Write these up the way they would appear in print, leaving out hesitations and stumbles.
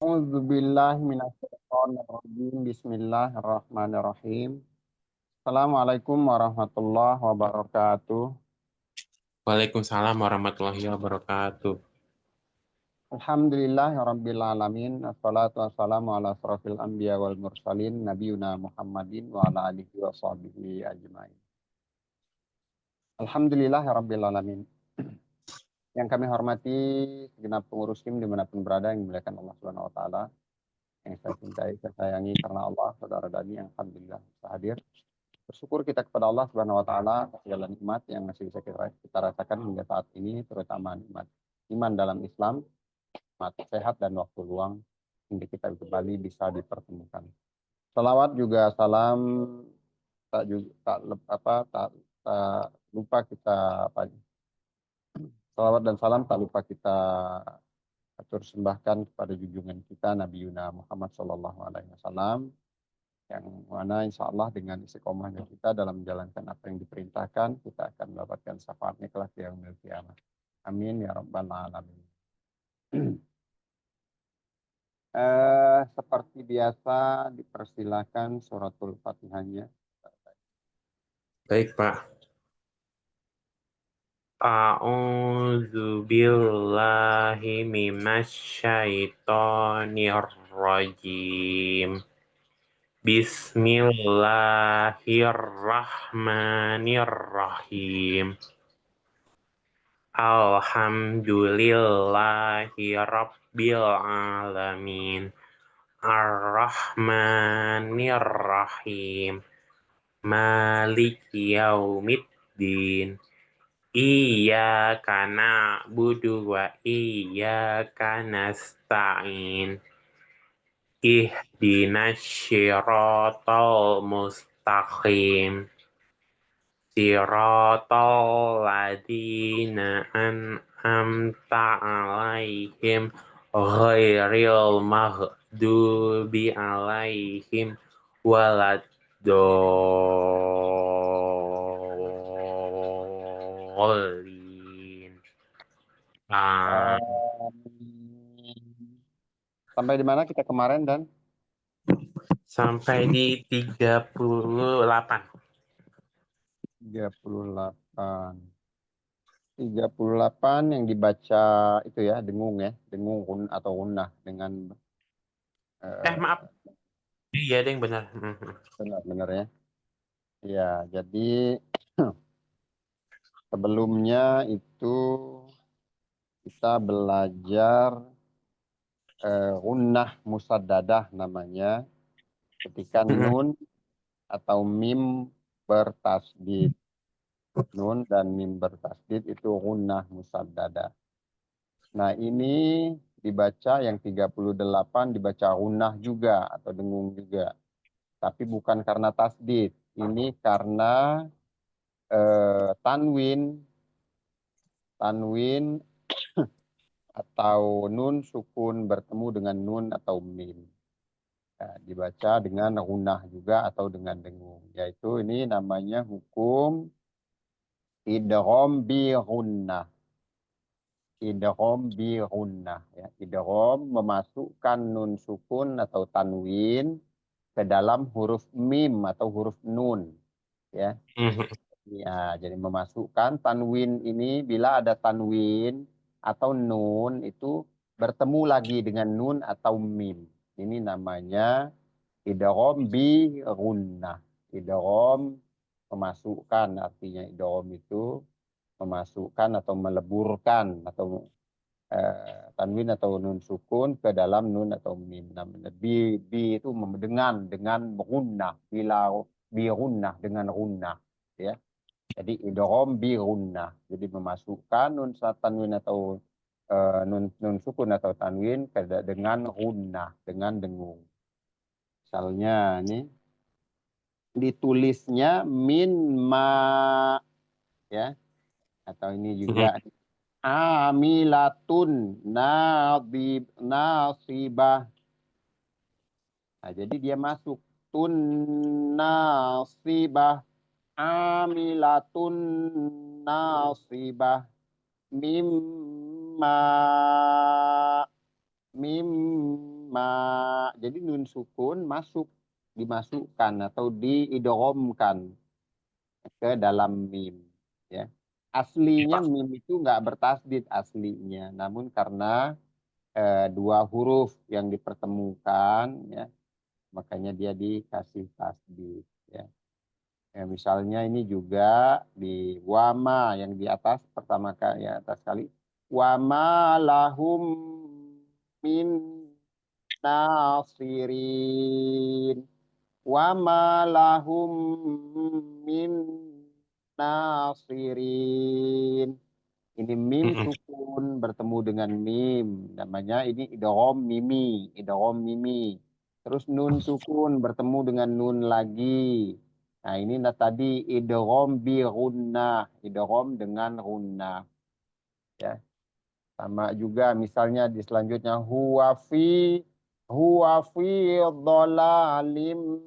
A'udzubillahiminasyaitonirrajim. Bismillahirrahmanirrahim. Assalamualaikum warahmatullahi wabarakatuh. Waalaikumsalam warahmatullahi wabarakatuh. Alhamdulillahirabbil alamin. Assalatu wassalamu ala asrofil anbiya wal mursalin nabiyuna Muhammadin wa ala alihi wa sahbihi ajmain. Alhamdulillahirabbil alamin. Yang kami hormati segenap pengurus tim dimanapun berada yang dimuliakan Allah Subhanahu wa taala. Yang saya cintai, saya sayangi karena Allah, saudara Dani yang alhamdulillah bisa hadir. Bersyukur kita kepada Allah Subhanahu wa taala atas segala nikmat yang masih bisa kita rasakan hingga saat ini, terutama nikmat iman dalam Islam, nikmat sehat dan waktu luang hingga kita kembali bisa dipertemukan. Salawat juga salam tak juga tak lupa kita salawat dan salam tak lupa kita atur sembahkan kepada junjungan kita Nabi Yuna Muhammad Sallallahu Alaihi Wasallam, yang mana insya Allah dengan istiqomahnya kita dalam menjalankan apa yang diperintahkan, kita akan mendapatkan syafaatnya kelak di yaumil qiyamah. Amin ya rabbal alamin. Seperti biasa dipersilakan suratul Fatihahnya. Baik, Pak. A'udzu billahi minasyaitonir rajim. Bismillahirrahmanirrahim. Alhamdulillahi rabbil alamin. Ar-Rahmanir-Rahim. Maliki yaumiddin. Iyyaka na'budu wa iyyaka nasta'in. Ihdinas syiratal mustaqim. Siratal ladzina an'amta 'alaihim ghairil maghdubi 'alaihim waladdallin. Sampai di mana kita kemarin dan Sampai di 38. 38. 38 yang dibaca itu ya, dengung ya, dengung atau gunnah dengan Maaf. Iya, deh, benar. benar-benar ya. Ya, jadi sebelumnya itu kita belajar gunnah musaddadah namanya, ketika nun atau mim bertasdid. Nun dan mim bertasdid itu gunnah musaddadah. Nah, ini dibaca yang 38 dibaca gunnah juga atau dengung juga. Tapi bukan karena tasdid. Ini karena tanwin atau nun sukun bertemu dengan nun atau mim. Nah, dibaca dengan gunnah juga atau dengan dengung. Yaitu ini namanya hukum idgham bi gunnah. Idgham bi gunnah. Ya. Idgham memasukkan nun sukun atau tanwin ke dalam huruf mim atau huruf nun. Ya. Ya, jadi memasukkan tanwin ini, bila ada tanwin atau nun itu bertemu lagi dengan nun atau mim. Ini namanya idgham bi gunnah. Idgham memasukkan, artinya idgham itu memasukkan atau meleburkan atau tanwin atau nun sukun ke dalam nun atau mim. Namanya bi itu dengan gunnah, bila bi gunnah dengan gunnah, ya. Jadi idgham bi gunnah. Jadi memasukkan nun tanwin atau nun sukun atau tanwin dengan gunnah, dengan dengung. Misalnya ini ditulisnya min ma, ya, atau ini juga amilatun nasibah. Nah, jadi dia masuk tun nasibah, amilatun nasibah, mimma jadi nun sukun dimasukkan atau diidghamkan ke dalam mim, ya. Aslinya mim itu nggak bertasdid aslinya, namun karena dua huruf yang dipertemukan, ya, makanya dia dikasih tasdid, ya. Ya, misalnya ini juga di wama yang di atas pertama kali, ya, atas kali, wama lahum min nasirin, wama lahum min nasirin. Ini mim sukun bertemu dengan mim, namanya ini idgham mimi. Terus nun sukun bertemu dengan nun lagi. Nah, ini tadi idgham bi gunnah, idgham dengan gunnah, ya. Sama juga misalnya di selanjutnya huwa fi dhalalim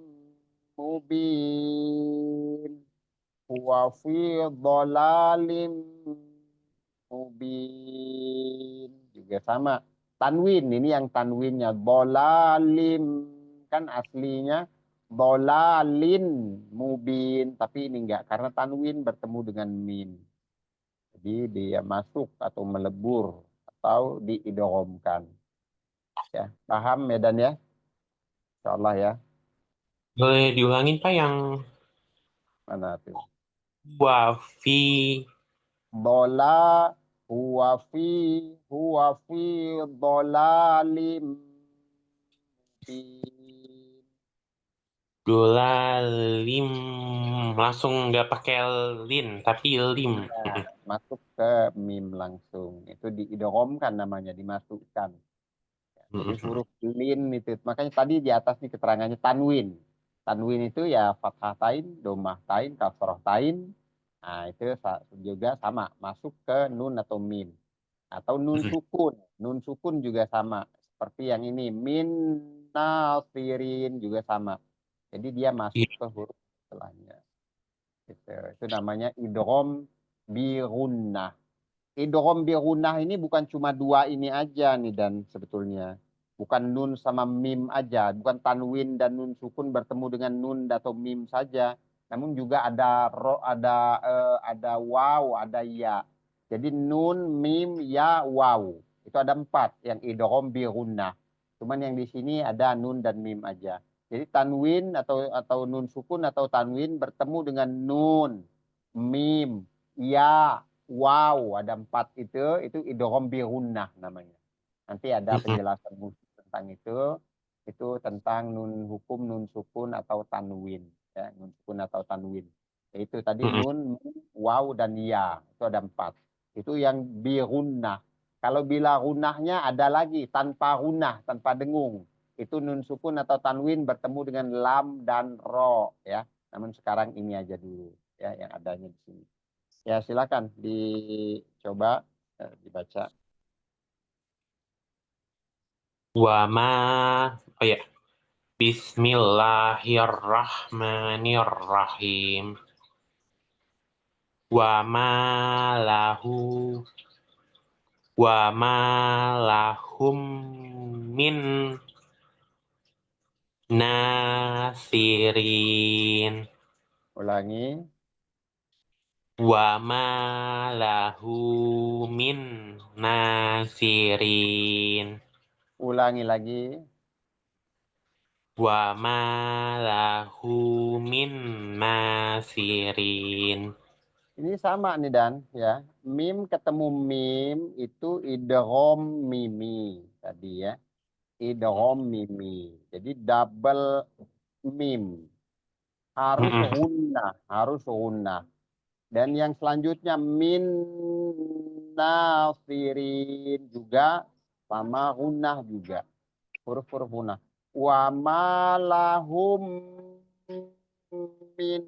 mubin. Huwa fi dhalalim mubin. Juga sama. Tanwin, ini yang tanwinnya. Dhalalim. Kan aslinya dhalalin mubin. Tapi ini enggak. Karena tanwin bertemu dengan min. Jadi dia masuk atau melebur. Atau diidghamkan. Ya, paham Medan ya? Insyaallah ya. Boleh diulangin Pak yang Mana tuh? wafi Dola huwa fi dolalim mubin. dolalim langsung nggak pakai lin tapi lim. Ya, masuk ke mim langsung. Itu diidghamkan namanya, dimasukkan. Jadi huruf lin itu. Makanya tadi di atas nih keterangannya tanwin. Tanwin itu ya fathah tain, domah tain, kasroh tain. Nah, itu juga sama. Masuk ke nun atau mim. Atau nun sukun. Nun sukun juga sama. Seperti yang ini. Min nasirin juga sama. Jadi dia masuk ke huruf setelahnya. Gitu. Itu namanya idgham bi gunnah. Idgham bi gunnah ini bukan cuma dua ini aja nih dan sebetulnya. Bukan nun sama mim aja. Bukan tanwin dan nun sukun bertemu dengan nun atau mim saja. Namun juga ada ada waw, ada ya. Jadi nun, mim, ya, waw. Itu ada 4 yang idgham bi gunnah. Cuman yang di sini ada nun dan mim aja. Jadi tanwin atau nun sukun atau tanwin bertemu dengan nun, mim, ya, wow, ada 4 itu idgham bi gunnah namanya. Nanti ada penjelasan khusus tentang itu. Itu tentang nun hukum, nun sukun atau tanwin, ya, nun sukun atau tanwin. Itu tadi nun, wow dan ya, itu ada 4. Itu yang bi gunnah. Kalau bila gunnahnya ada lagi tanpa gunnah, tanpa dengung. Itu nun sukun atau tanwin bertemu dengan lam dan ro, ya. Namun sekarang ini aja dulu, ya, yang adanya di sini. Ya, silakan dicoba dibaca. wama oh ya Bismillahirrahmanirrahim wama lahu wama lahum min nasirin Ulangi. wama lahu min nasirin Ulangi lagi. wama lahu min nasirin. Ini sama nih Dan, ya. Mim ketemu mim itu idgham mimi tadi ya. Idgham mimi. Jadi double mim. Harus gunnah. Dan yang selanjutnya min nasirin juga sama gunnah juga. Huruf-huruf gunnah. Wa malahum min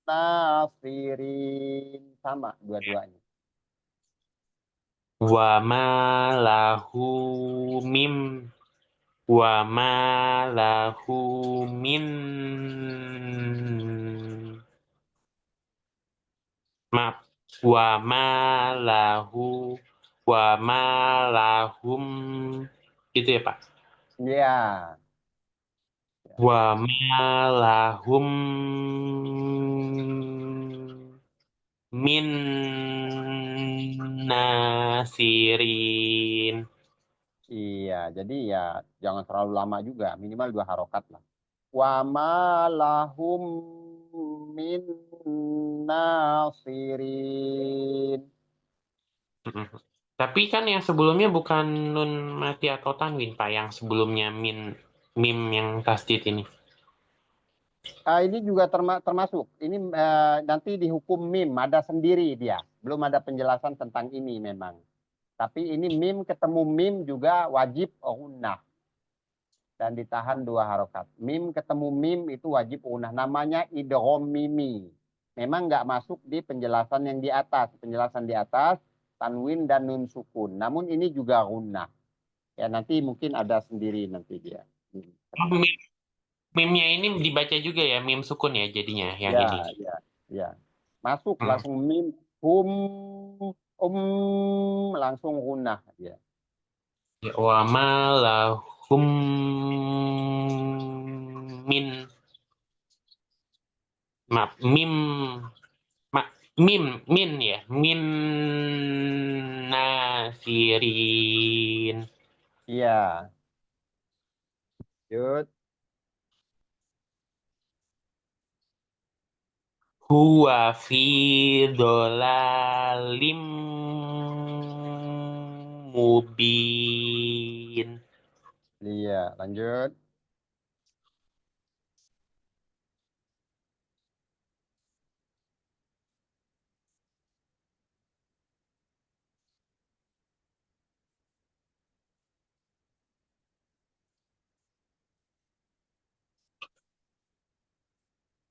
nasirin. Sama dua-duanya. Wama lahu mim wama lahu min maaf wama lahu wama lahum itu ya Pak. Ya. Wa malahum min nasirin. Iya, jadi ya jangan terlalu lama juga, minimal 2 harokat lah. Wa ma lahum min nasirin. Mm-mm. Tapi kan yang sebelumnya bukan nun mati atau tanwin, Pak. Yang sebelumnya mim yang tasdid ini. Ini juga termasuk. Ini nanti dihukum mim, ada sendiri dia. Belum ada penjelasan tentang ini memang. Tapi ini mim ketemu mim juga wajib gunnah dan ditahan 2 harokat. Mim ketemu mim itu wajib gunnah. Namanya idgham mimi. Memang nggak masuk di penjelasan yang di atas. Penjelasan di atas tanwin dan nun sukun. Namun ini juga gunnah. Ya nanti mungkin ada sendiri nanti dia. Oh, mimnya ini dibaca juga ya, mim sukun ya jadinya yang Ya, ini. ya, ya. Masuk Hmm. langsung mim, hum, langsung gunnah ya. Ya, wa malahum min maaf mim ma, mim min ya min nasirin. Iya, Yud. Huwa fi dholalim mubin. Iya, lanjut.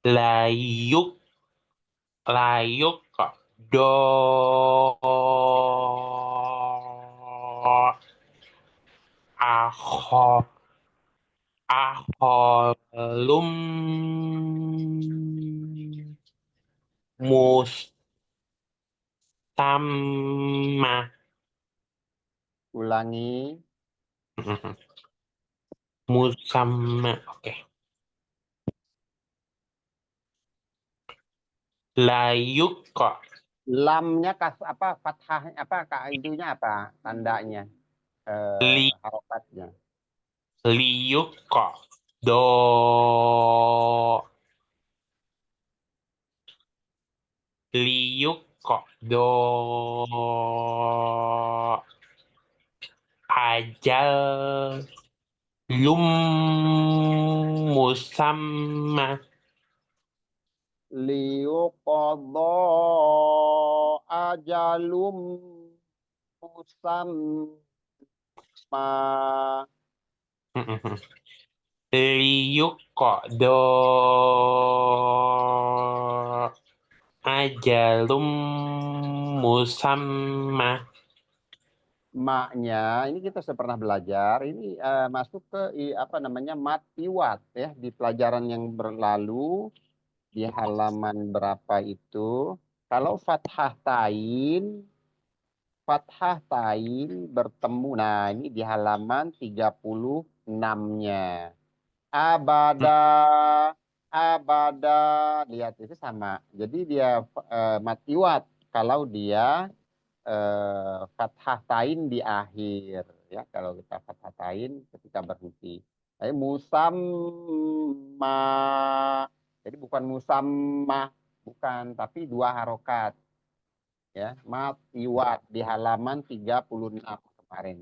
Layuk layuk kok do aho aholum mustama. Ulangi. Musamma, oke. Layuk kok Lamnya apa fathah apa itunya apa tandanya li harokatnya. liuk kok do liuk kok do ajal lum musamma. Liuqadha ajalum musamma. Liuk kok do ajalum musamma. Maknya ini kita sudah pernah belajar ini masuk ke apa namanya matiwat ya di pelajaran yang berlalu di halaman berapa itu kalau fathah tain bertemu nah ini di halaman 36-nya abada abada lihat itu sama jadi dia matiwat kalau dia fathah tain di akhir ya kalau kita fathah tain ketika berhenti. Tapi musamma jadi bukan musamma bukan tapi 2 harokat ya matiwat di halaman 36 kemarin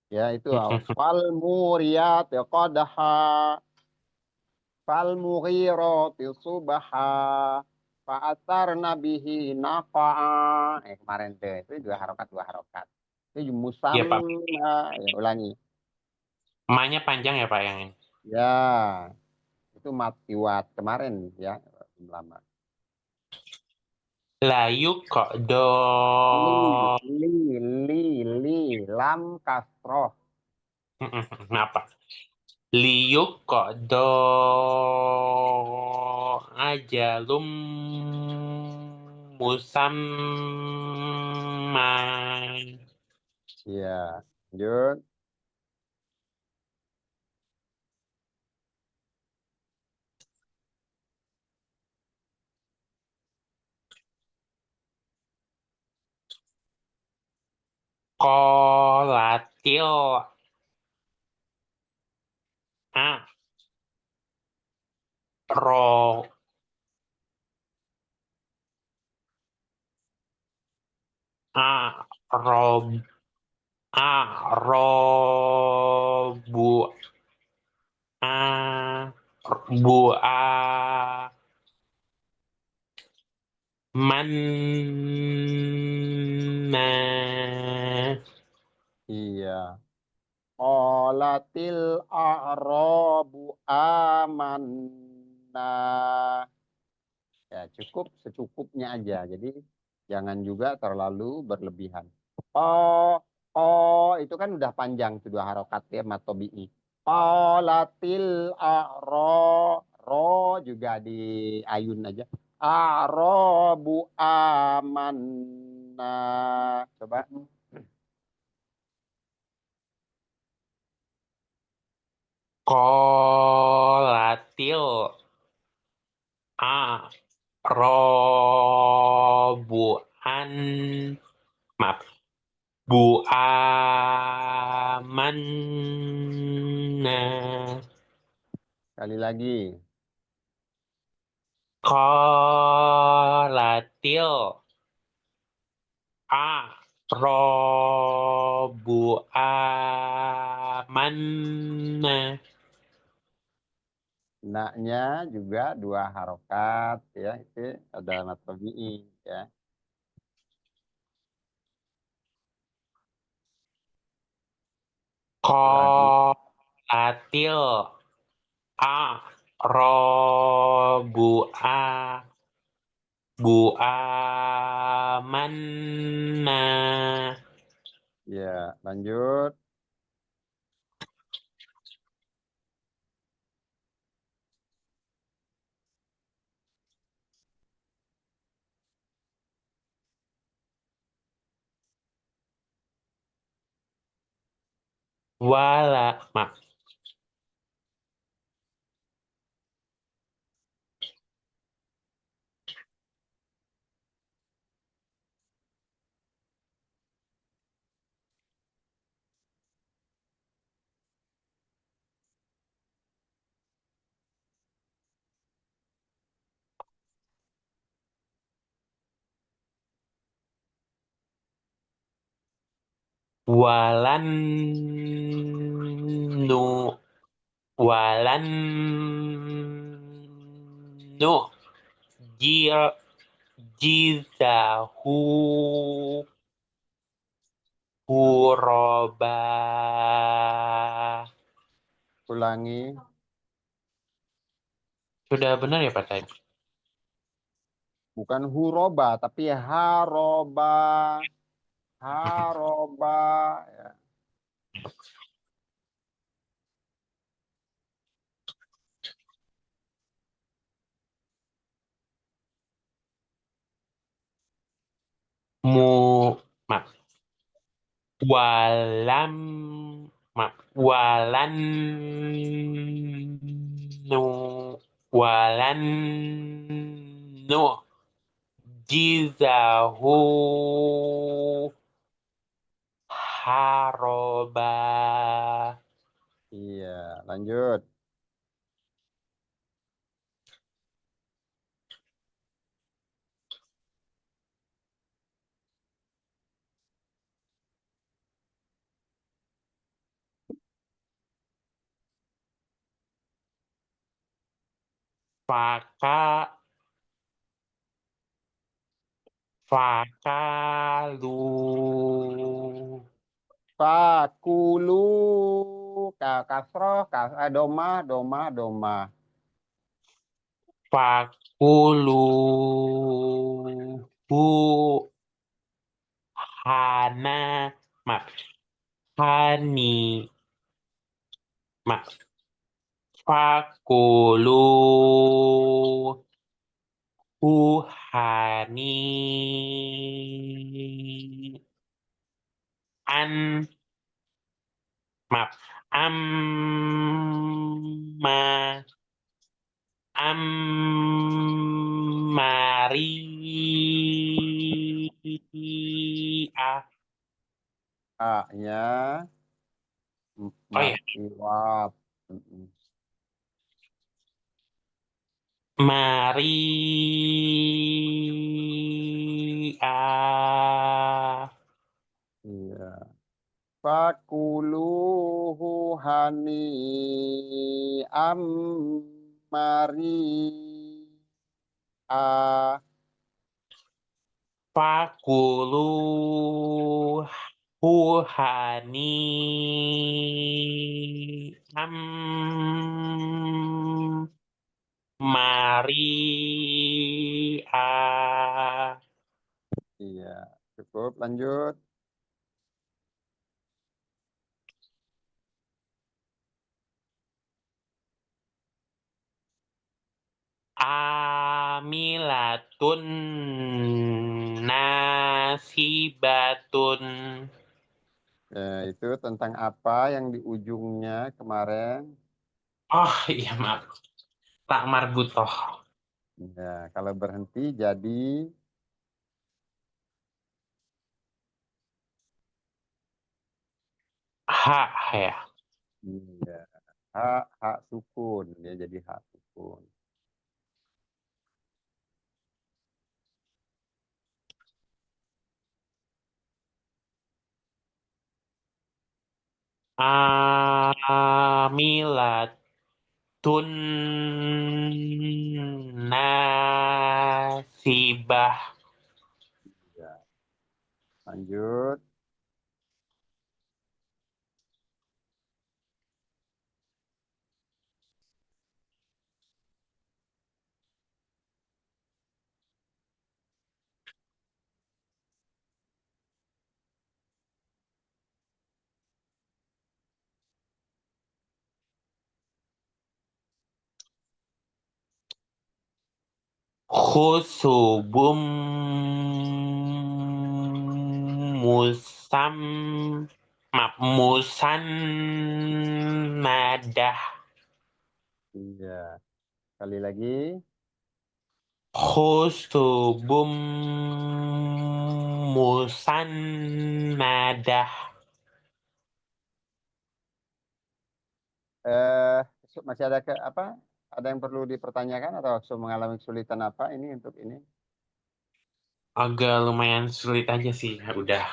ya itu fal muriyat qadha fal mughirati subha fa'atarna bihi naqa'a kemarin tuh itu 2 harokat itu Iya Pak, musamma ya ulangi emaknya panjang ya Pak yang ini. ya itu matiwat kemarin ya belum lama Layuk kok do li li li lam kasroh apa? Liuk kok do ajalum musamma. ya lanjut Qolatil. A. Ro. A. Rob. A. Robu. A. Bu. A. Manna. Iya. Qolatil a'rabu amanna. Ya, cukup secukupnya aja. Jadi jangan juga terlalu berlebihan. Oh, oh itu kan udah panjang tuh dua harokat ya matobi'i. Qolatil a'ro, ro juga di ayun aja. A'rabu amanna. Coba. Qolatil. A. Robu'an. Maaf. Bu amanna. Sekali lagi. Qolatil. A. Robu'amanna. Naknya juga dua harokat ya. Itu ada matobi'i ya. Lagi. Qolatil. A. Robu'a. Bu amanna. Ya, lanjut. Wala. Maaf. Walan nu. Walan nu. Jir. Jizahu. Huroba. Ulangi. Sudah benar ya Pak tadi? Bukan huroba, tapi haroba. Haroba. Ya. Mu. Maaf. Walam. Maaf. Walan nu. Walan nu. Jizahu. Haroba. Iya, lanjut. Faka. Fakalu. Fakulu. Kasroh, doma, doma, doma. Fakulu. Hu. Hana. Maaf. Hani. Maaf. Fakulu. Hani. An. Maaf. Amma. Mari. haknya Oh ya, mat iwab. Mm-mm. Iya. Fakuluhu hani am mari a. fakuluhu am Maria. Iya, cukup lanjut. Amilatun nasibatun. Itu tentang apa yang di ujungnya kemarin? Oh iya, maaf. Tak marbutoh. Ya, kalau berhenti jadi Hak ya. ya, hak sukun, ya jadi hak sukun. Amilatun nasibah. Ya, lanjut. Khusubum musam musannadah. Iya, sekali lagi. Khusubum musannadah. Eh, masih ada ke apa? Ada yang perlu dipertanyakan atau mengalami kesulitan apa ini untuk ini? Agak lumayan sulit aja sih, udah.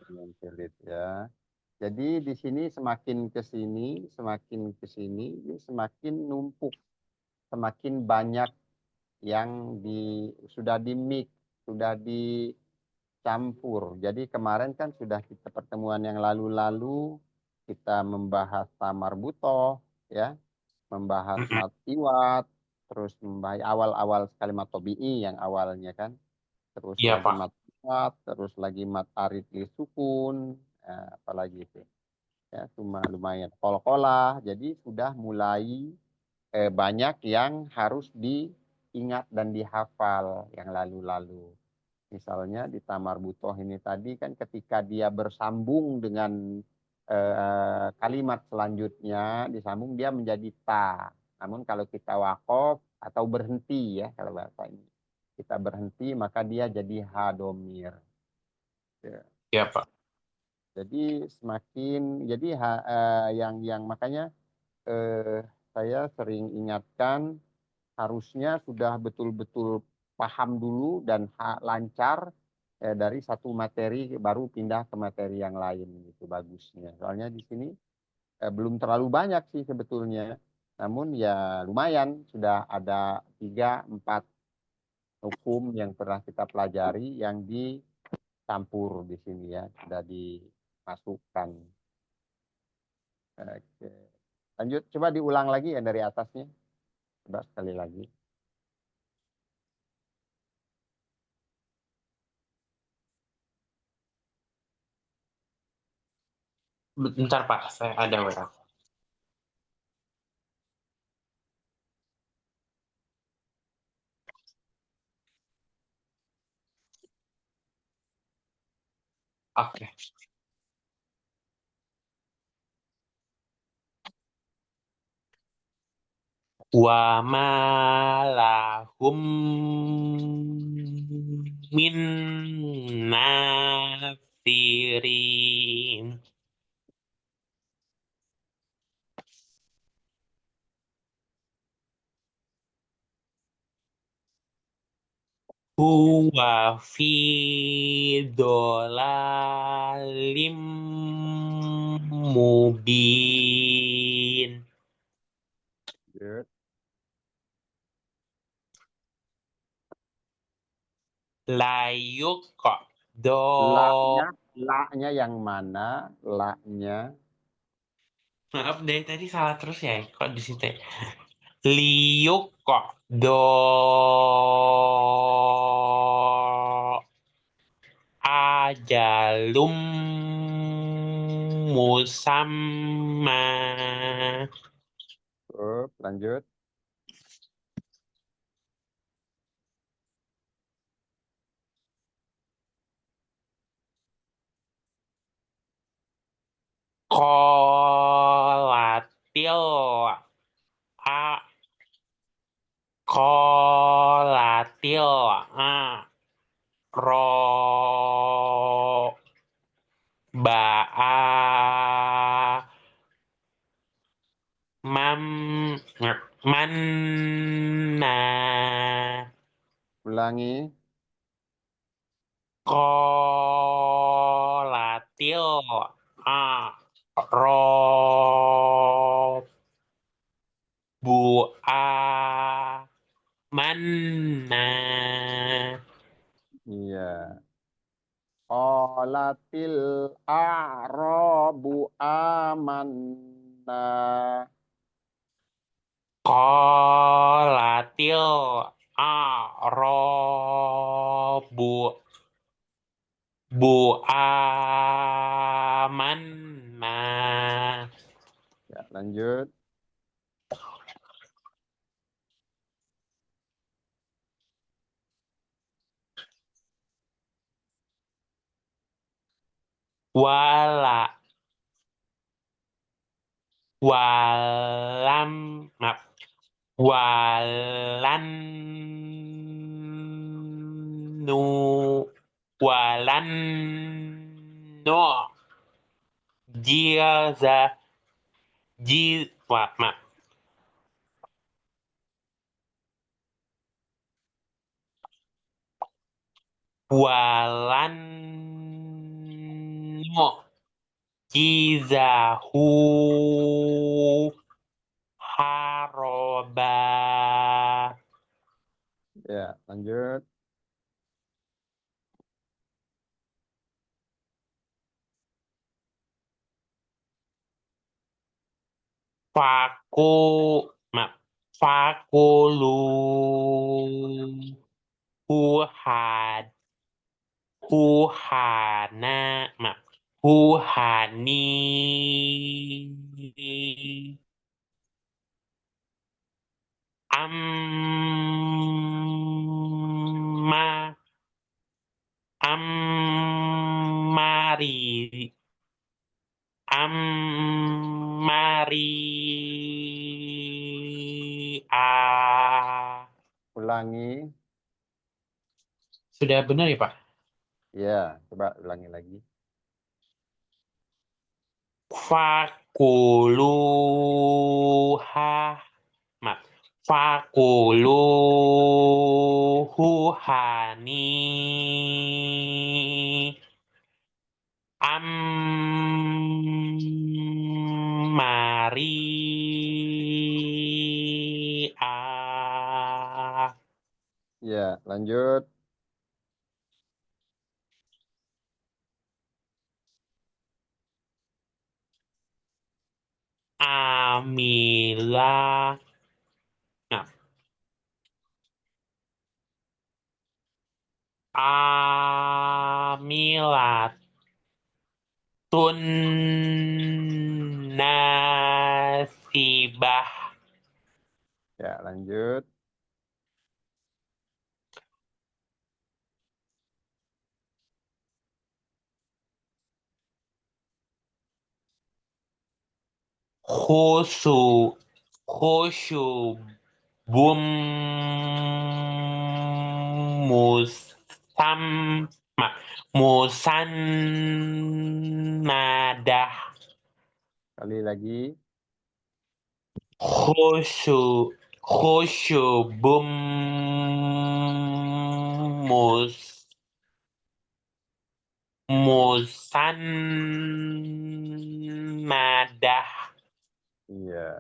Yang sulit ya. Jadi di sini semakin ke sini, ini semakin numpuk, semakin banyak yang sudah di mix, sudah dicampur. Jadi kemarin kan sudah kita pertemuan yang lalu-lalu kita membahas tamar butoh, ya, membahas Mm-mm. mat iwat, terus membahas awal-awal sekali mat tobi'i yang awalnya kan, terus Iya, lagi Pak. mat iwat, terus lagi mat arid li sukun, apalagi itu ya cuma lumayan kol-kolah, jadi sudah mulai banyak yang harus diingat dan dihafal yang lalu-lalu. Misalnya di Tamar Butoh ini tadi kan ketika dia bersambung dengan kalimat selanjutnya disambung dia menjadi ta. Namun kalau kita wakof atau berhenti ya kalau bahasa ini kita berhenti maka dia jadi hadomir. Ya. Iya, Pak. Jadi jadi yang makanya eh, saya sering ingatkan harusnya sudah betul-betul paham dulu dan lancar dari satu materi baru pindah ke materi yang lain gitu bagusnya. Soalnya di sini belum terlalu banyak sih sebetulnya, namun ya lumayan sudah ada 3, 4 hukum yang pernah kita pelajari yang dicampur di sini ya sudah dimasukkan. Oke. Lanjut, coba diulang lagi ya dari atasnya. Coba sekali lagi. Bentar, Pak. Saya ada WA. Oke. Wa ma lahum min nasirin. huwa fi dhalalim mubin. Good. Layuk kok do La-nya yang mana? La-nya. maaf dari tadi salah terus ya kok di situ ya? Liuk kok do ajalum musamma Lanjut. kolatil a kolatil a ro ba a mam manna Ulangi. kolatil a ro bu a manna Iya. Qalatil a'rabu amanna. qalatil a'rabu bu amanna Ya, lanjut. wala walam maaf walan nu walan no jilza maaf walan no jizahu haroba Ya, lanjut. faku maaf fakulu huhad huhana maaf huhani amma ammari ammari Ulangi. sudah benar ya Pak? Ya, coba ulangi lagi. Fakuluha maaf fakuluhu hani ammari Ya, lanjut. amila nah, amilatun nasibah Ya, lanjut. khusu khusyu bum musam musannadah Kali lagi. khusyu khusyubum musannadah. Iya.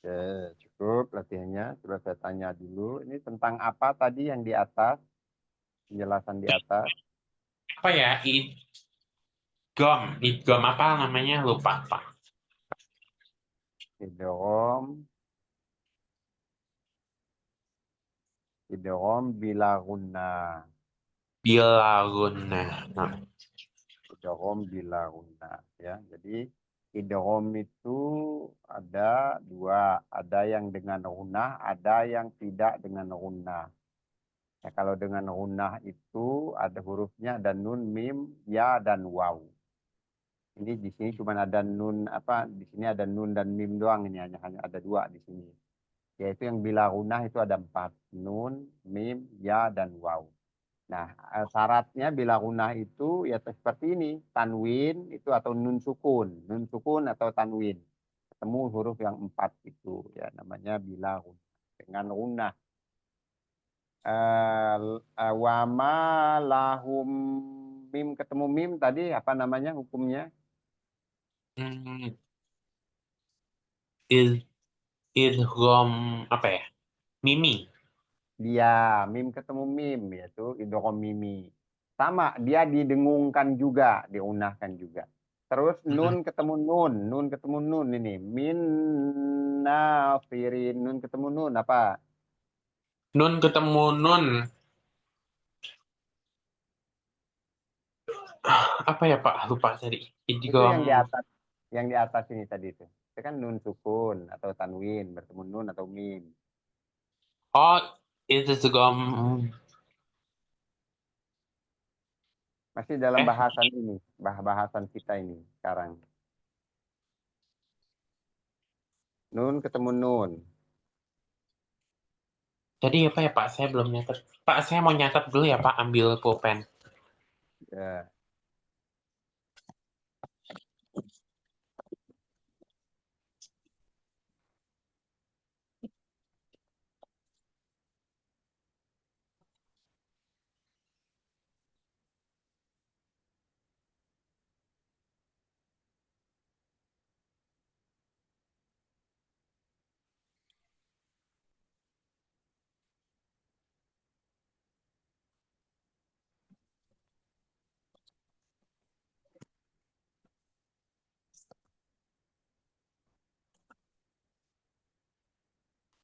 Oke, cukup latihannya. Coba saya tanya dulu. Ini tentang apa tadi yang di atas? Penjelasan di atas. Apa ya? Idgom apa namanya? Lupa, Pak. Idgham. Idgham bila gunnah. Bila gunnah. Nah, Idgham bila gunnah. Ya, jadi idgham itu ada dua. Ada yang dengan gunnah, ada yang tidak dengan gunnah. Ya, kalau dengan gunnah itu ada hurufnya, ada nun, mim, ya, dan waw. Ini di sini cuma ada nun apa? Di sini ada nun dan mim doang, ini hanya ada dua di sini. Yaitu yang bila gunah itu ada 4. Nun, mim, ya, dan waw. Nah, syaratnya bila gunah itu ya seperti ini. Tanwin itu atau nun sukun. Nun sukun atau tanwin. Ketemu huruf yang 4 itu. Ya namanya bila gunah. Dengan gunah. Wama lahum mim ketemu mim tadi apa namanya hukumnya? hmm, idgham apa ya? Mimi. Dia mim ketemu mim yaitu idgham mimi. Sama, dia didengungkan juga, diunahkan juga. Terus nun ketemu nun, nun ketemu nun ini. Min nafirin, nun ketemu nun apa? Nun ketemu nun. Apa ya, Pak? Lupa tadi. Itu Idgham. yang di atas ini tadi itu. Itu kan nun sukun atau tanwin bertemu nun atau mim. Oh, idgham. Masih dalam Eh, bahasan ini, bahasan kita ini sekarang. Nun ketemu nun. Tadi apa ya, Pak? Saya belum nyatet. Pak, saya mau nyatet dulu ya, Pak. Ambil pulpen. Ya.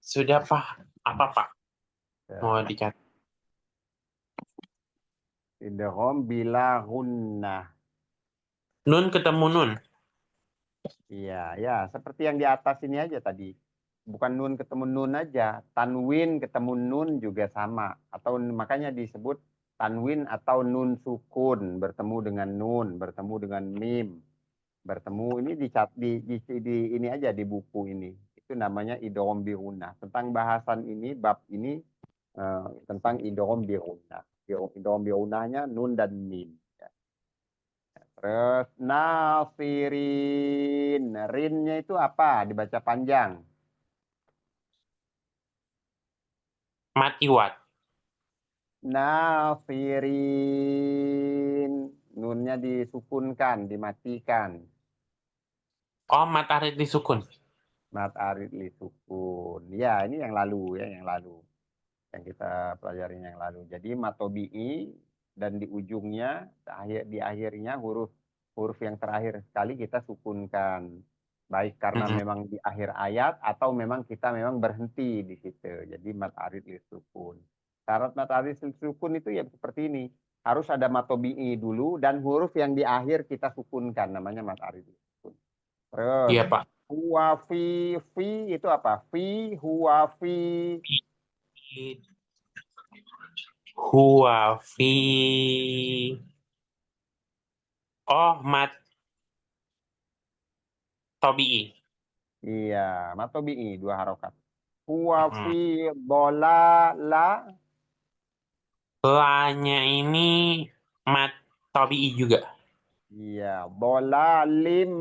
Sudah, Pak. Apa, Pak? Mau Ya. dicatat. Idgham bila gunnah. Nun ketemu nun. Iya, ya, seperti yang di atas ini aja tadi. Bukan nun ketemu nun aja, tanwin ketemu nun juga sama. Atau makanya disebut tanwin atau nun sukun bertemu dengan nun, bertemu dengan mim, bertemu ini di ini aja di buku ini. Itu namanya idgham bi gunnah. Tentang bahasan ini, bab ini tentang idgham bi gunnah. Idgham bi gunnahnya nun dan mim. Terus nafirin. Rinnya itu apa? Dibaca panjang. Mat iwat. Nafirin. Nunnya disukunkan, dimatikan. Oh, mat arid disukun. Mat arid li sukun. Ya, ini yang lalu ya, yang lalu. Yang kita pelajarin yang lalu. Jadi matobi'i dan di ujungnya, di akhirnya huruf huruf yang terakhir sekali kita sukunkan. Baik karena Mm-mm. memang di akhir ayat atau memang kita memang berhenti di situ. Jadi mat arid li sukun. Syarat mat arid li sukun itu ya seperti ini. Harus ada matobi'i dulu dan huruf yang di akhir kita sukunkan. Namanya mat arid li sukun. Terus Iya, Pak. huwa fi itu apa? Fi huwa fi. Huwa fi. Oh, mat tobi'i. Iya, matobi'i dua harokat. Huwa fi Mm-mm. bola la. La-nya ini mat tobi'i juga. Iya, bola lim.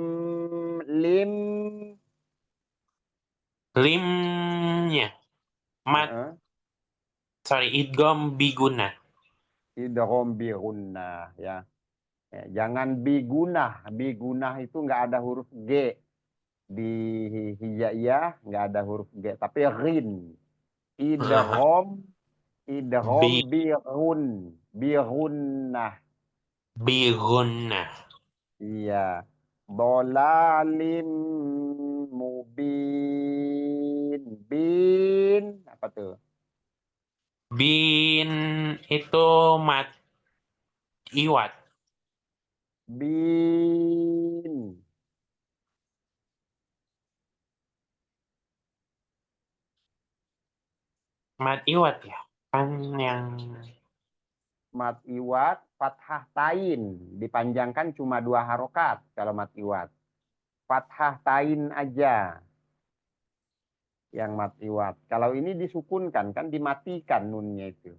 Limnya mat Heeh. sorry idgham biguna. idgham bi gunnah ya. Ya, jangan bigunah. Bigunah itu nggak ada huruf G. Di hijaiyah nggak ada huruf G. Tapi rin. Idgham. Idgham Bi birun. Birunnah. Bigunnah. Iya. Dolalim mubin. Bin. Apa tuh? Bin itu mat iwat. Bin. Mat iwat ya. Kan yang Mat iwat. Fathah tain. Dipanjangkan cuma 2 harokat. Kalau mat iwat. Fathah tain aja. Yang mat iwat. Kalau ini disukunkan. Kan dimatikan nunnya itu.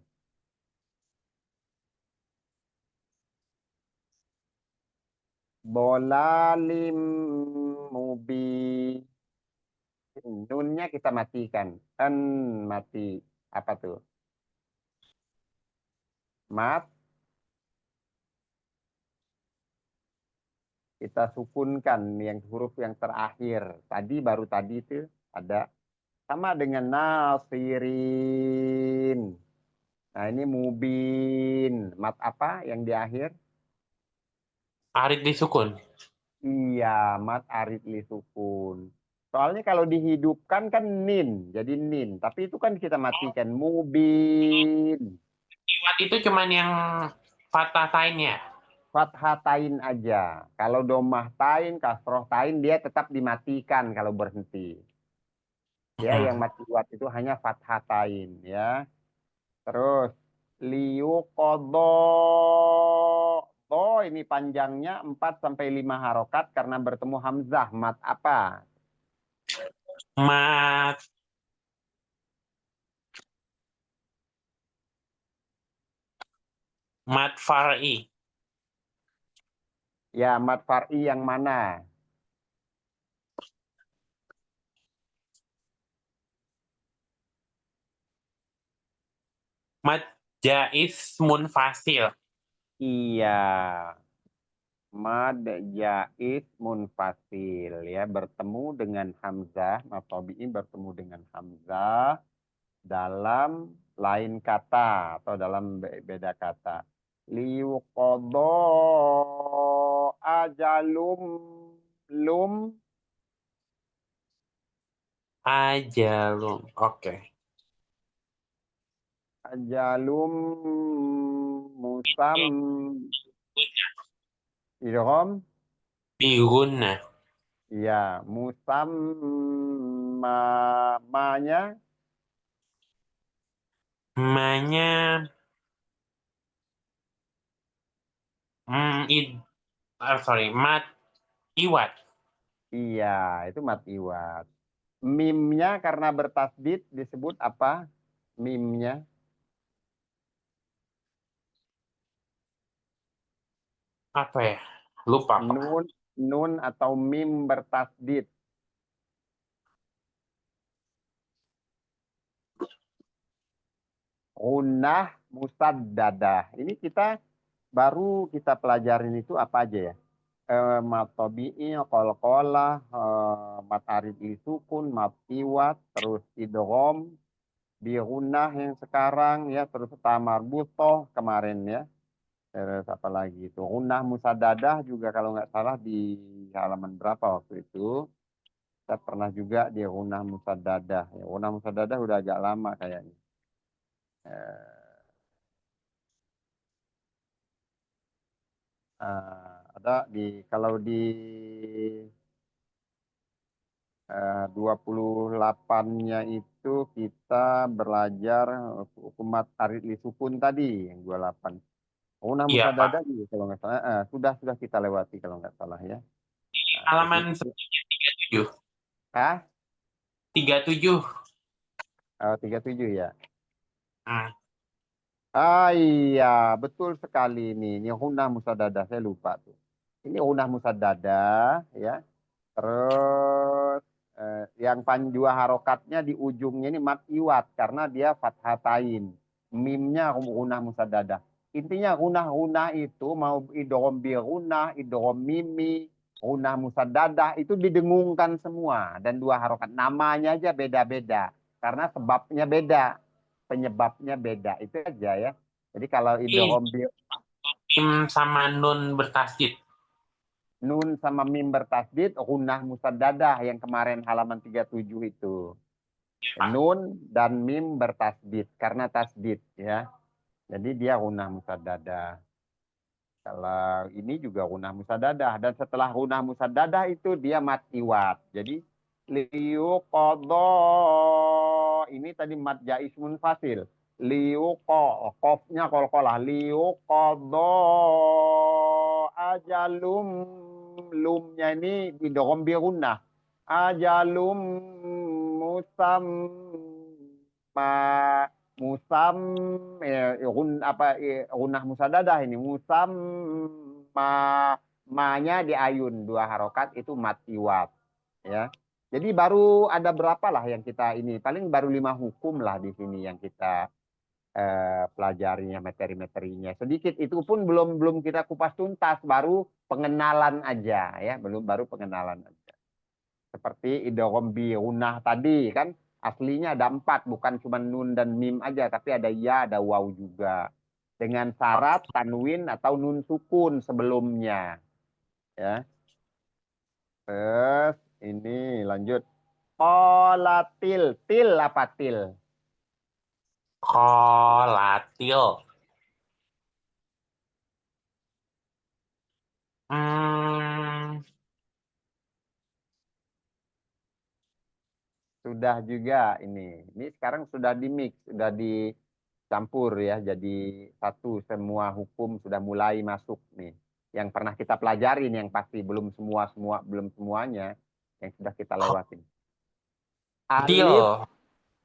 Dolalim mubin. Nunnya kita matikan. En mati. Apa tuh? Mat. Kita sukunkan yang huruf yang terakhir. Tadi baru tadi itu ada. Sama dengan nasirin. Nah ini mubin. Mat apa yang di akhir? arit disukun. Iya, mat arid li sukun. Soalnya kalau dihidupkan kan nin. Jadi nin. Tapi itu kan kita matikan. Mubin. Iwat itu cuman yang fathah tainnya. Fathah tain aja. Kalau domah tain, kasroh tain, dia tetap dimatikan kalau berhenti. Ya, yang Hmm. mati kuat itu hanya fathah tain. Ya. Terus, liu kodo. Do ini panjangnya 4 sampai 5 harokat karena bertemu hamzah. Mat apa? Mat mat far'i. Ya, mat far'i yang mana? Mat jaiz munfasil. Iya, mad jaiz munfasil ya bertemu dengan hamzah, mad tabi'i bertemu dengan hamzah dalam lain kata atau dalam beda kata. Liuqadha ajalum lum Ajalum. Oke. ajalum musam idgham Biguna. ya musam mamanya Manya sorry, mat iwat. iya itu mat iwat. Mimnya karena bertasdid disebut apa? Mimnya Apa ya? Lupa, Pak. nun nun atau mim bertasdid. Gunnah musaddadah. Ini baru kita pelajarin itu apa aja ya? Mat tabi'i, qalqalah, mat arid li sukun, mat iwat, terus idgham, bi gunnah yang sekarang ya, terus ta marbutoh kemarin ya. Terus apa lagi itu? Gunnah musaddadah juga kalau nggak salah di halaman berapa waktu itu? Kita pernah juga di gunnah musaddadah. Ya, gunnah musaddadah udah agak lama kayaknya. Eh, ada kalau di 28-nya itu kita belajar hukumat arid li sukun tadi yang 28. Una Iya, Pak. musadada juga kalau nggak salah. Sudah kita lewati kalau nggak salah ya. Nah, jadi Halaman 37. ah 37. 37 ya. Hmm. Iya, betul sekali ini. Ini hunah musadada saya lupa tuh. Ini hunah musadada ya. Terus yang dua harokatnya di ujungnya ini mat iwat karena dia fathatain. Mimnya hunah musaddadah. Intinya gunah-gunah itu mau idgham bi gunah, idgham mimi, gunah musaddadah itu didengungkan semua dan dua harokat. Namanya aja beda-beda karena sebabnya beda, penyebabnya beda. Itu aja ya. Jadi kalau Ini idgham bi mim sama nun bertasdid. nun sama mim bertasdid, gunah musaddadah yang kemarin halaman 37 itu. Nun dan mim bertasdid karena tasdid ya. Jadi dia gunah musaddadah. Kalau ini juga gunah musaddadah dan setelah gunah musaddadah itu dia mat iwat. Jadi liuqadha ini tadi mat jais munfasil. Liuqa qafnya qalqalah liuqadha ajalum lumnya ini idgham bi gunnah. Ajalum musamma musam gunah musadadah ini musam ma-nya di ayun dua harokat itu matiwat ya. Jadi baru ada berapa lah yang kita ini paling baru 5 hukum lah di sini yang kita pelajarinya materi-materinya sedikit itu pun belum kita kupas tuntas baru pengenalan aja ya baru pengenalan aja. Seperti idgham bi gunnah tadi kan aslinya ada 4 bukan cuma nun dan mim aja tapi ada ya ada waw juga dengan syarat tanwin atau nun sukun sebelumnya ya. Terus ini lanjut qolatil til apa til? Qolatil. Hmm, Sudah juga ini. Ini sekarang sudah di mix, sudah dicampur ya. Jadi satu semua hukum sudah mulai masuk nih. Yang pernah kita pelajarin yang pasti belum semuanya yang sudah kita lewatin. Alif, til.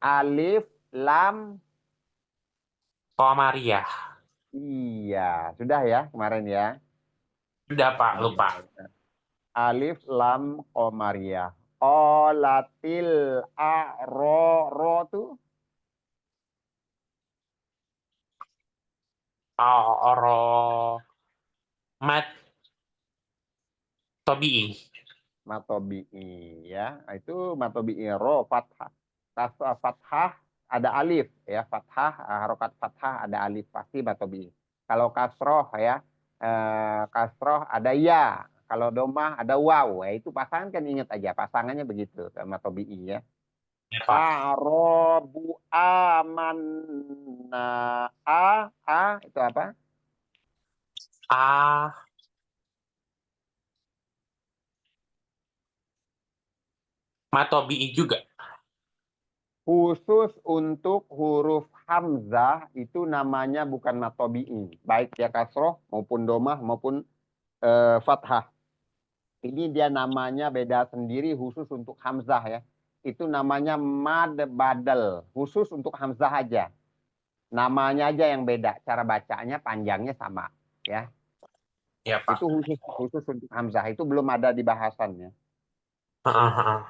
alif, lam, Komariah. iya. Sudah ya kemarin ya. Sudah Pak, lupa. Iya. Alif, lam, komariah. Qolatil ro tuh Oro. Mat. Tobi'i. matobi'i ya. Itu matobi'i ro fathah. Fathah ada alif ya, fathah harokat fathah ada alif pasti matobi'i. Kalau kasroh ya, kasroh ada ya. Kalau domah ada waw, ya itu pasangan kan ingat aja pasangannya begitu matobi'i ya. Ya, Pak. Arobu amanna itu apa? A. Matobi'i juga. Khusus untuk huruf hamzah itu namanya bukan matobi'i. Baik ya kasroh maupun domah maupun fathah. Ini dia namanya beda sendiri khusus untuk hamzah ya. Itu namanya mad badal. Khusus untuk hamzah aja. Namanya aja yang beda. Cara bacanya panjangnya sama. Ya. Ya, Itu Pak. khusus untuk hamzah. Itu belum ada di bahasannya. Heeh, heeh.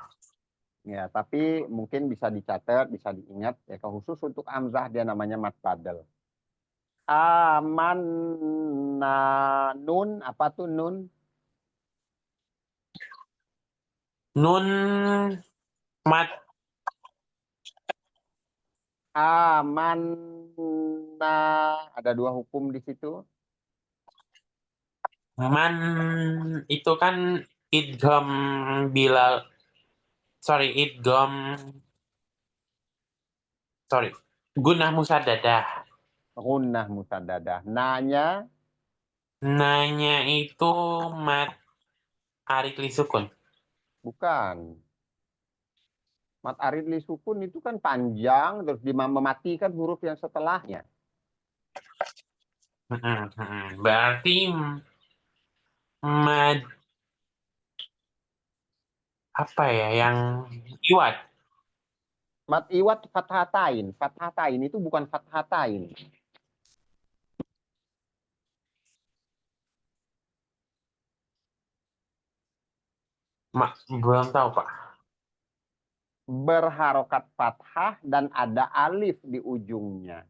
Ya, tapi mungkin bisa dicatat, bisa diingat. Ya, khusus untuk hamzah dia namanya mad badal. Amanna nun apa tuh nun? Nun. Mat. Amanna ada dua hukum di situ. Man. Itu kan idgham bila. Sorry, idgham. Sorry. Gunah musaddadah. Gunnah musaddadah. Nanya Nanya itu mat arik li sukun. bukan. Mat arid li sukun itu kan panjang terus mematikan huruf yang setelahnya. Heeh, heeh. Berarti mad apa ya yang iwat. Mat iwat fathatain. Fathatain itu bukan fathatain. Belum tahu, Pak. Berharokat fathah dan ada alif di ujungnya.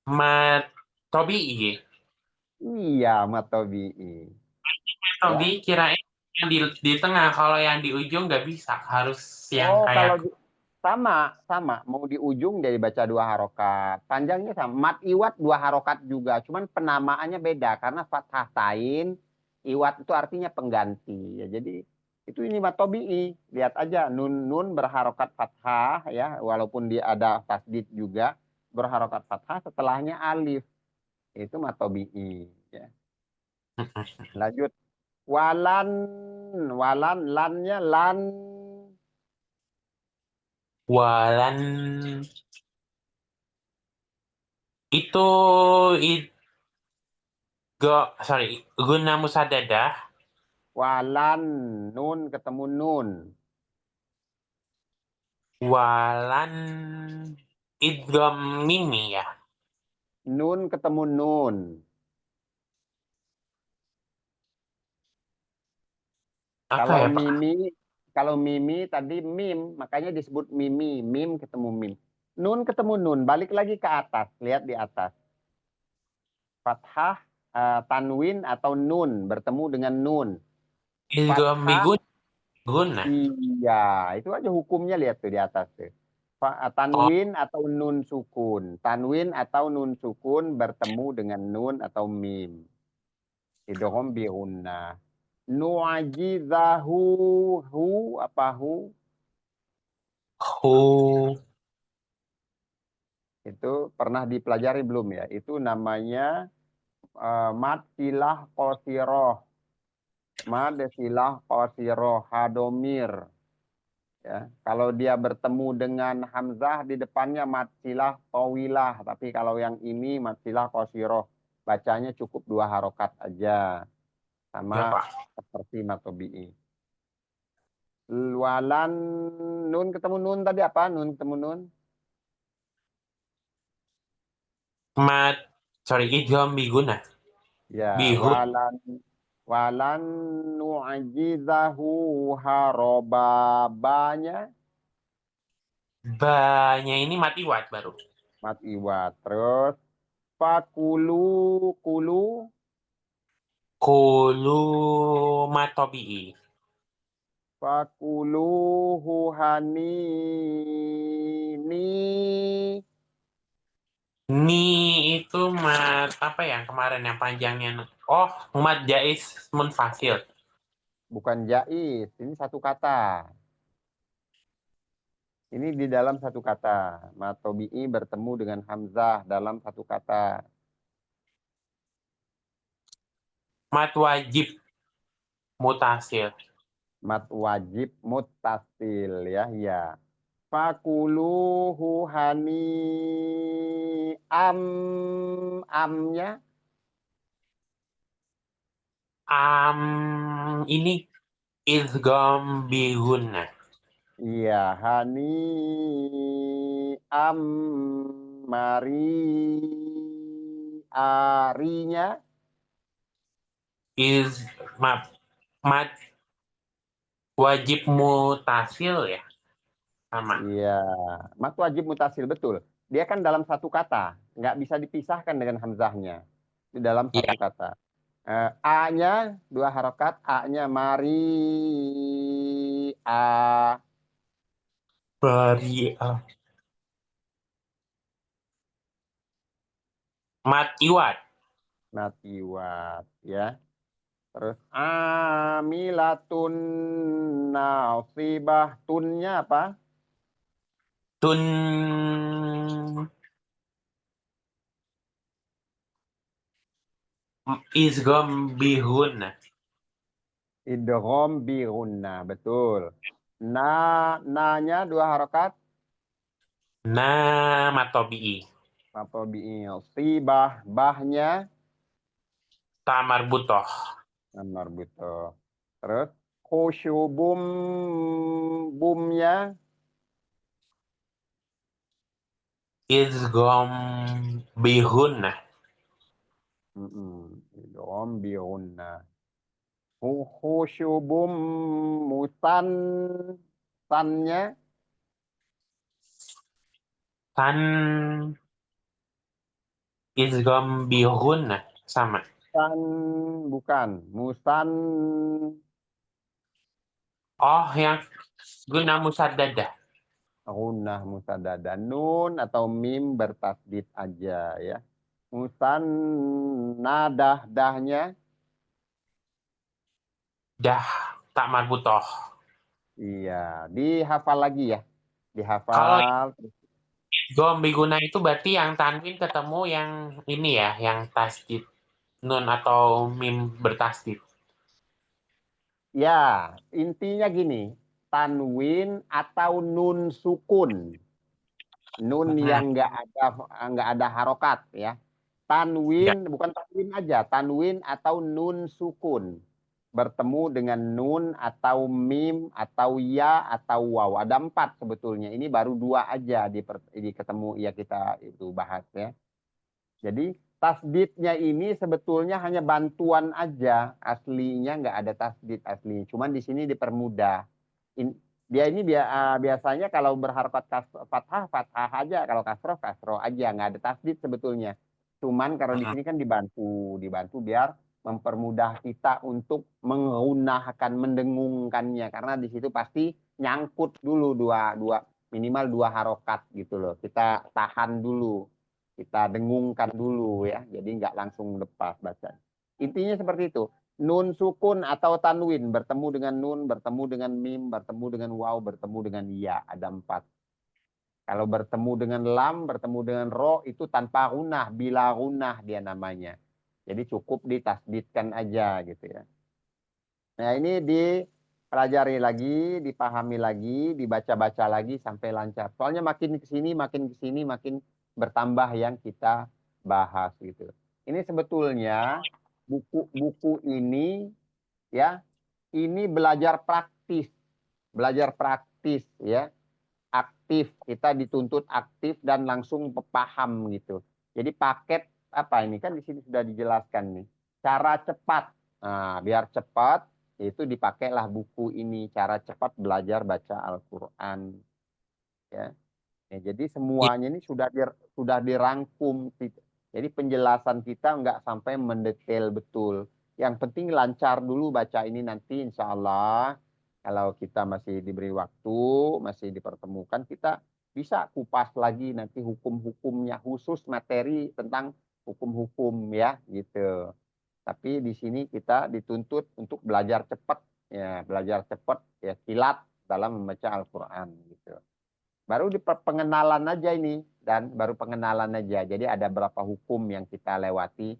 Mat Tobi. Iya, matobi'i. Tobi Ya. kirain yang di tengah, kalau yang di ujung nggak bisa, harus yang Oh, kayak kalau sama, sama. Mau di ujung jadi baca dua harokat. Panjangnya sama. Mat iwat dua harokat juga. Cuman penamaannya beda. Karena fathah tain, iwat itu artinya pengganti. Ya, jadi itu ini matobi'i. Lihat aja. Nun nun berharokat fathah ya. Walaupun dia ada tasdid juga. Berharokat fathah setelahnya alif. Itu matobi'i. Ya. Lanjut. Walan. Walan. Lannya lan. walan itu sorry, guna musadadah. Walan, nun ketemu nun. Walan idgham mimi ya. Nun ketemu nun. Apa Kalau ya Pak? mimi, kalau mimi tadi mim, makanya disebut mimi. Mim ketemu mim. Nun ketemu nun, balik lagi ke atas. Lihat di atas. Fathah, tanwin atau nun bertemu dengan nun. Idgham Fathah, bigun guna. iya. Itu aja hukumnya, lihat tuh di atas tuh. Oh, Tanwin atau nun sukun. Tanwin atau nun sukun bertemu dengan nun atau mim. Idgham bi gunnah. Nu'jizahu, hu apa hu? hu Itu pernah dipelajari belum ya? Itu namanya mad silah qasiroh. Mad silah qasiroh hadomir. Ya, kalau dia bertemu dengan hamzah di depannya mad silah tawilah. Tapi kalau yang ini mad silah qasiroh. Bacanya cukup dua harokat aja. Sama ya Pak. seperti matobi'i. Walan nun ketemu nun tadi apa? Nun ketemu nun. Mat sorry, idgham biguna. Ya, Bihun. walan walan nu'jizahu harobabanya Banyak ini mati wat baru. mat iwat. Terus fakulu kulu Kulu matobi'i. fakuluhu hani ni Ni itu mat apa ya kemarin yang panjangnya? Oh, mat jais munfasil. bukan jais, ini satu kata. Ini di dalam satu kata. Matobi'i bertemu dengan hamzah dalam satu kata. Mat wajib mutasil. Mat wajib muttasil ya, ya. Fakuluhu hani amnya Ini idgham bihunna. iya hani am mari arinya Is mat mat wajib mutasil ya sama. iya mat wajib mutasil betul. Dia kan dalam satu kata, nggak bisa dipisahkan dengan hamzahnya di dalam Iya, satu kata. A-nya dua harokat, A-nya mari a bari mat iwat. natiwat ya. Terus amilatun nasibah. Tunnya apa? Tun idgham bihunna. Idgham bi gunnah. Betul. Na, nanya dua harokat. Na matobi'i. Atau bi'il. Sibah, bahnya. Tamar butoh. Nomor butuh. Terus khusyubum, bumnya. Idgham bihunna. Idgham bi gunnah. Khusyubum musan, sannya. Tan Idgham bi gunnah sama. Musan bukan. Musan Oh, yang gunnah musaddadah. gunnah musadada. Nun atau mim bertasdid aja ya. Musan nadah dahnya. Dah tak marbutoh. Iya. Dihafal lagi ya. Kalau Dihafal. idgham bi gunnah itu berarti yang tanwin ketemu yang ini ya, yang tasdid nun atau mim bertasdid. Ya, intinya gini. Tanwin atau nun sukun. Nun Mm-mm. yang nggak ada harokat ya. Ya. Tanwin bukan tanwin aja, tanwin atau nun sukun bertemu dengan nun atau mim atau ya atau waw. Ada 4 sebetulnya. Ini baru 2 aja di ketemu ya kita itu bahas ya. Jadi tasdidnya ini sebetulnya hanya bantuan aja. Aslinya nggak ada tasdid asli. Cuman di sini dipermudah. Dia ini biasanya kalau berharkat fathah, fathah aja. Kalau kasroh, kasroh aja. Nggak ada tasdid sebetulnya. Cuman kalau di Mm-mm. sini kan dibantu biar mempermudah kita untuk menggunakan, mendengungkannya. Karena di situ pasti nyangkut dulu minimal 2 harokat gitu loh. Kita tahan dulu, kita dengungkan dulu ya. Jadi nggak langsung lepas baca. Intinya seperti itu. Nun sukun atau tanwin bertemu dengan nun, bertemu dengan mim, bertemu dengan waw, bertemu dengan ya. Ada 4. Kalau bertemu dengan lam, bertemu dengan ro, itu tanpa gunah, bila gunah dia namanya. Jadi cukup ditasdidkan aja gitu ya. Nah ini dipelajari lagi, dipahami lagi, dibaca-baca lagi sampai lancar. Soalnya makin ke sini, makin bertambah yang kita bahas gitu. Ini sebetulnya buku-buku ini ya, ini belajar praktis ya, aktif, kita dituntut aktif dan langsung paham gitu. Jadi paket apa ini kan di sini sudah dijelaskan nih, cara cepat. Nah, biar cepat itu dipakailah buku ini, cara cepat belajar baca Al-Qur'an ya. Ya, jadi Ya. semuanya ini sudah dirangkum. Jadi penjelasan kita nggak sampai mendetail betul. Yang penting lancar dulu baca ini, nanti insya Allah kalau kita masih diberi waktu, masih dipertemukan, kita bisa kupas lagi nanti hukum-hukumnya, khusus materi tentang hukum-hukum ya gitu. Tapi di sini kita dituntut untuk belajar cepat ya, belajar cepat ya, kilat dalam membaca Al-Qur'an gitu. Baru di pengenalan aja ini, dan baru pengenalan aja. Jadi ada berapa hukum yang kita lewati.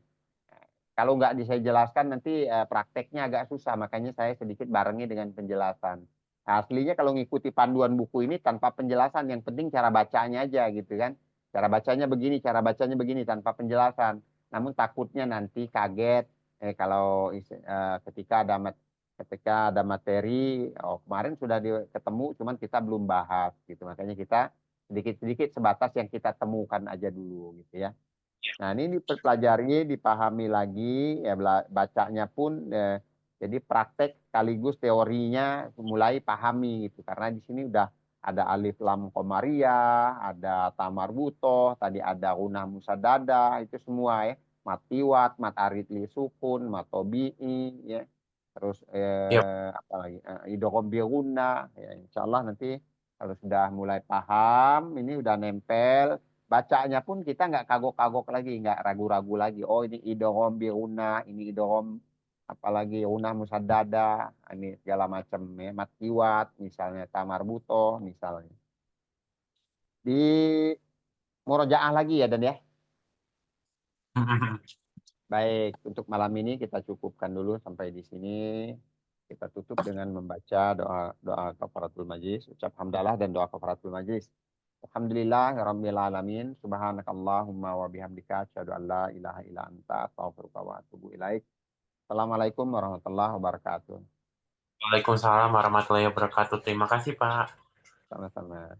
Kalau nggak bisa jelaskan nanti prakteknya agak susah, makanya saya sedikit barengi dengan penjelasan. Aslinya kalau ngikuti panduan buku ini tanpa penjelasan, yang penting cara bacanya aja gitu kan. Cara bacanya begini tanpa penjelasan. Namun takutnya nanti kaget kalau ketika ada materi, oh kemarin sudah ketemu, cuman kita belum bahas gitu. Makanya kita sedikit-sedikit sebatas yang kita temukan aja dulu gitu ya. Nah, ini dipelajari, dipahami lagi, ya bacanya pun jadi praktek sekaligus teorinya mulai pahami gitu. Karena di sini udah ada alif lam komariah, ada tamar butoh, tadi ada gunah musadada, itu semua ya. Matiwat, mat arid li sukun, matobi'i, ya. Terus Ya. apa lagi? Idgham bi gunnah, ya insya Allah nanti kalau sudah mulai paham, ini udah nempel, bacanya pun kita nggak kagok-kagok lagi, nggak ragu-ragu lagi. Oh ini idgham bi gunnah, ini idgham apalagi gunnah musaddada, ini segala macam ya, matiwat misalnya, tamar butoh misalnya. Di murojaah lagi ya Dan ya. Mm-mm. Baik, untuk malam ini kita cukupkan dulu sampai di sini. Kita tutup dengan membaca doa doa kafaratul majlis, ucap hamdalah dan doa kafaratul majlis. Alhamdulillah rabbil alamin. Subhanakallahumma wa bihamdika asyhadu an la ilaha illa anta astaghfiruka wa atubu ilaik. Assalamualaikum warahmatullahi wabarakatuh. Waalaikumsalam warahmatullahi wabarakatuh. Terima kasih, Pak. Sama-sama.